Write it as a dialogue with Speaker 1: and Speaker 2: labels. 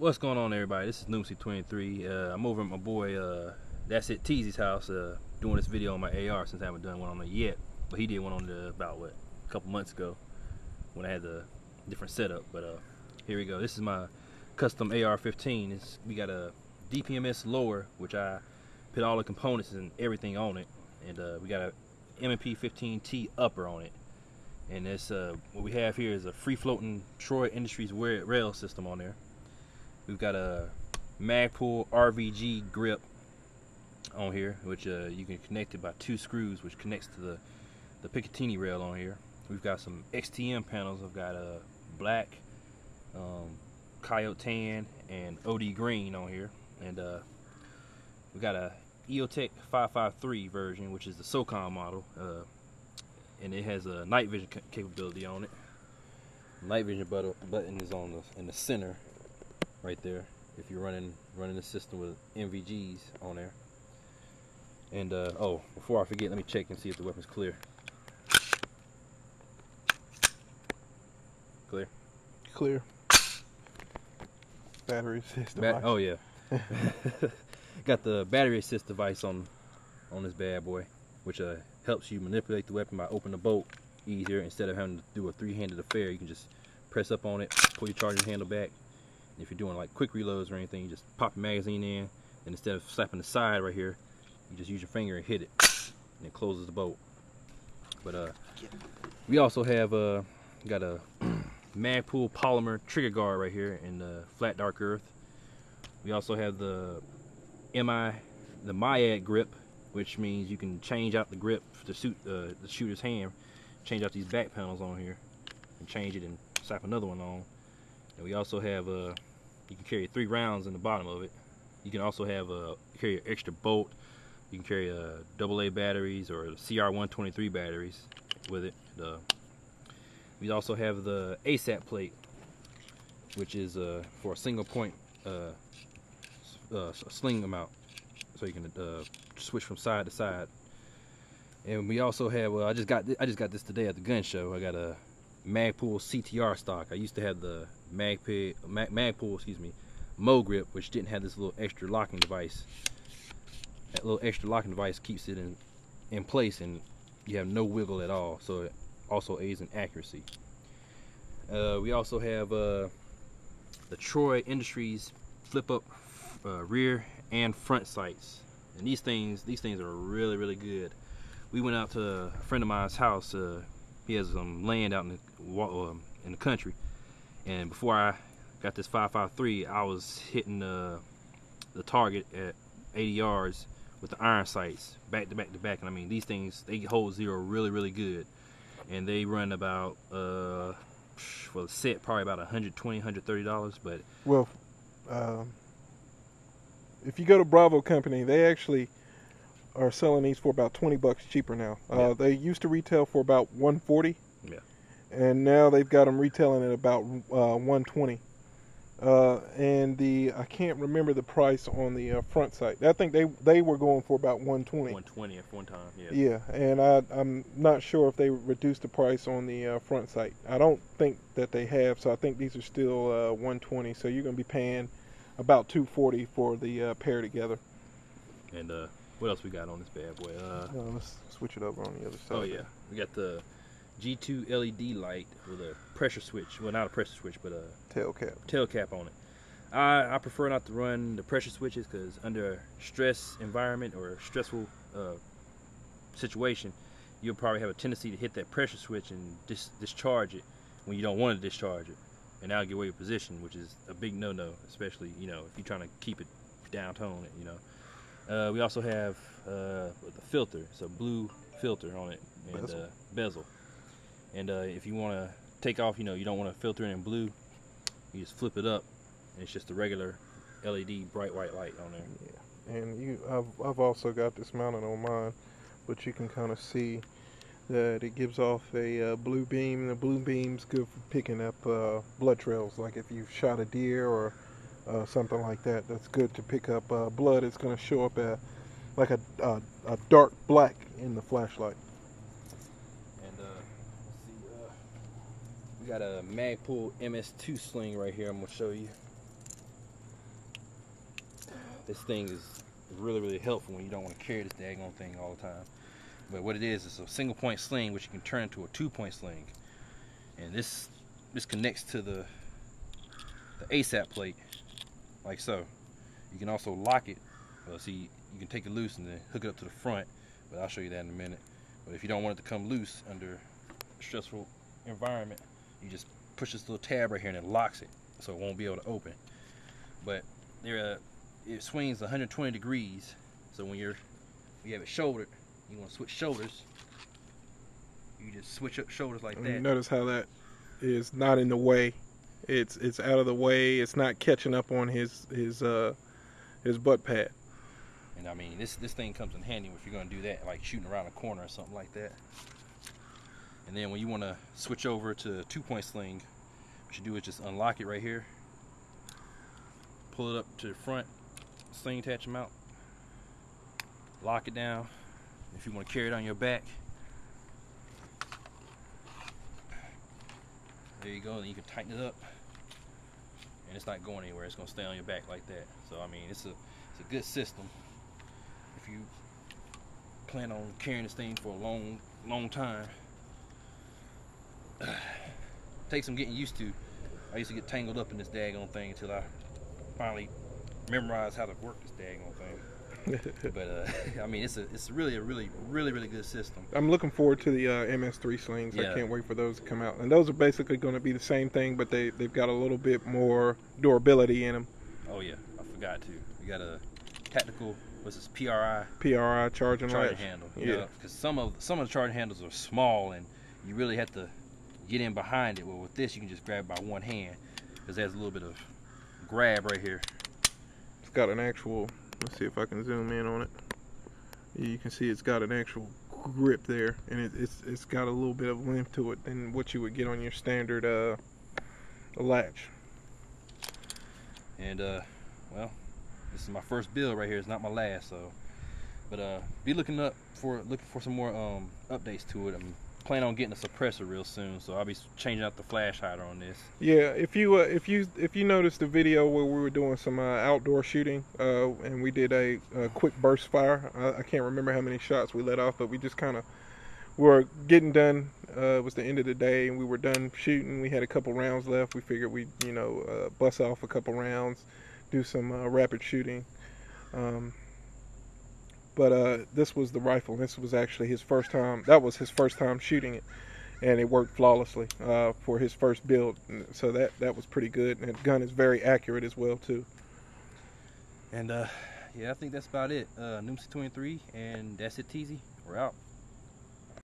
Speaker 1: What's going on, everybody? This is Noomsy23. I'm over at my boy That's It Teasy's house doing this video on my AR since I haven't done one on it yet. But he did one on it about a couple months ago when I had the different setup. But here we go. This is my custom AR15. We got a DPMS lower, which I put all the components and everything on it, and we got a M&P 15T upper on it. And this what we have here is a free floating Troy Industries rail system on there. We've got a Magpul RVG grip on here, which you can connect it by 2 screws, which connects to the Picatinny rail on here. We've got some XTM panels. I've got a black, coyote tan, and OD green on here, and we got a EOTech 553 version, which is the SOCOM model, and it has a night vision capability on it. Night vision button is in the center right there if you're running the system with NVGs on there. And oh, before I forget, let me check and see if the weapon's clear. Clear.
Speaker 2: Battery assist device.
Speaker 1: Oh yeah. Got the battery assist device on this bad boy, which helps you manipulate the weapon by opening the bolt easier instead of having to do a 3-handed affair. You can just press up on it, pull your charging handle back. And if you're doing like quick reloads or anything, you just pop your magazine in, and instead of slapping the side right here, you just use your finger and hit it, and it closes the bolt. But we also have got a Magpul polymer trigger guard right here in the flat dark earth. We also have the Myad grip, which means you can change out the grip to suit the shooter's hand. Change out these back panels on here, and change it and slap another one on. And we also have you can carry 3 rounds in the bottom of it. You can also have carry an extra bolt. You can carry AA batteries or CR123 batteries with it. We also have the ASAP plate, which is for a single point sling amount, so you can switch from side to side. And we also have I just got this today at the gun show. I got a Magpul CTR stock. I used to have the Magpul Mo grip, which didn't have this little extra locking device. That little extra locking device keeps it in place, and you have no wiggle at all, so it also aids in accuracy. We also have the Troy Industries flip up rear and front sights, and these things are really good. We went out to a friend of mine's house. He has some land out in the country, and before I got this 553, I was hitting the target at 80 yards with the iron sights back to back. And I mean, these things, they hold zero really good, and they run about for the set probably about $120, $130. But
Speaker 2: well, if you go to Bravo Company, they actually are selling these for about $20 cheaper now.
Speaker 1: Yeah.
Speaker 2: They used to retail for about $140.
Speaker 1: Yeah. And
Speaker 2: now they've got them retailing at about $120. And I can't remember the price on the front sight. I think they were going for about $120.
Speaker 1: $120 at one time. Yeah.
Speaker 2: Yeah, and I'm not sure if they reduced the price on the front sight. I don't think that they have, so I think these are still $120. So you're going to be paying about $240 for the pair together.
Speaker 1: And what else we got on this bad boy?
Speaker 2: Let's switch it over on the other side.
Speaker 1: Oh yeah, we got the G2 LED light with a pressure switch. Well, not a pressure switch, but a tail cap on it. I prefer not to run the pressure switches because under a stress environment or a stressful situation, you'll probably have a tendency to hit that pressure switch and discharge it when you don't want to discharge it, and that'll give away your position, which is a big no-no, especially if you're trying to keep it down-tone. We also have the filter. It's a blue filter on it, and bezel. And if you want to take off, you don't want to filter in blue, you just flip it up, and it's just a regular LED bright white light on there.
Speaker 2: Yeah. And I've also got this mounted on mine, but you can kind of see that it gives off a blue beam. The blue beam's good for picking up blood trails, like if you've shot a deer or something like that. That's good to pick up blood. It's going to show up like a dark black in the flashlight.
Speaker 1: We got a Magpul MS2 sling right here. I'm gonna show you. this thing is really helpful when you don't want to carry this daggone thing all the time. But what it is, it's a single point sling which you can turn into a 2-point sling, and this connects to the ASAP plate like so. You can also lock it. See, you can take it loose and then hook it up to the front, but I'll show you that in a minute. But if you don't want it to come loose under a stressful environment, you just push this little tab right here and it locks it, so it won't be able to open. But it swings 120 degrees, so when you have it shouldered, you want to switch shoulders, you just switch up shoulders like that.
Speaker 2: Notice how that is not in the way. It's out of the way. It's not catching up on his butt pad.
Speaker 1: And I mean, this thing comes in handy if you're going to do that, like shooting around a corner or something like that. And then when you want to switch over to a 2-point sling, what you do is just unlock it right here, pull it up to the front, sling attach them out, lock it down. If you want to carry it on your back, there you go, and you can tighten it up, and it's not going anywhere. It's going to stay on your back like that. So I mean, it's a good system if you plan on carrying this thing for a long time. Takes some getting used to. I used to get tangled up in this daggone thing until I finally memorized how to work this daggone thing. But I mean, it's really a really good system.
Speaker 2: I'm looking forward to the MS3 slings.
Speaker 1: Yeah.
Speaker 2: I can't wait for those to come out. And those are basically going to be the same thing, but they've got a little bit more durability in them.
Speaker 1: Oh yeah, I forgot to. We got a tactical, what's this, PRI
Speaker 2: charging
Speaker 1: handle.
Speaker 2: Yeah.
Speaker 1: Because some of the charging handles are small and you really have to get in behind it. Well, with this you can just grab it by one hand because it has a little bit of grab right here.
Speaker 2: It's got an actual. Let's see if I can zoom in on it. You can see it's got an actual grip there, and it's got a little bit of length to it than what you would get on your standard latch.
Speaker 1: And well, this is my first build right here. It's not my last, so. But be looking for some more updates to it. I'm planning on getting a suppressor real soon, so I'll be changing out the flash hider on this.
Speaker 2: Yeah, if you noticed the video where we were doing some outdoor shooting, and we did a quick burst fire. I can't remember how many shots we let off, but we were getting done. It was the end of the day, and we were done shooting. We had a couple rounds left. We figured we'd bust off a couple rounds, do some rapid shooting. But this was the rifle. This was actually his first time. That was his first time shooting it, and it worked flawlessly for his first build. So that was pretty good. And the gun is very accurate as well too.
Speaker 1: And yeah, I think that's about it. Noomsy 23, and that's it, Teasy. We're out.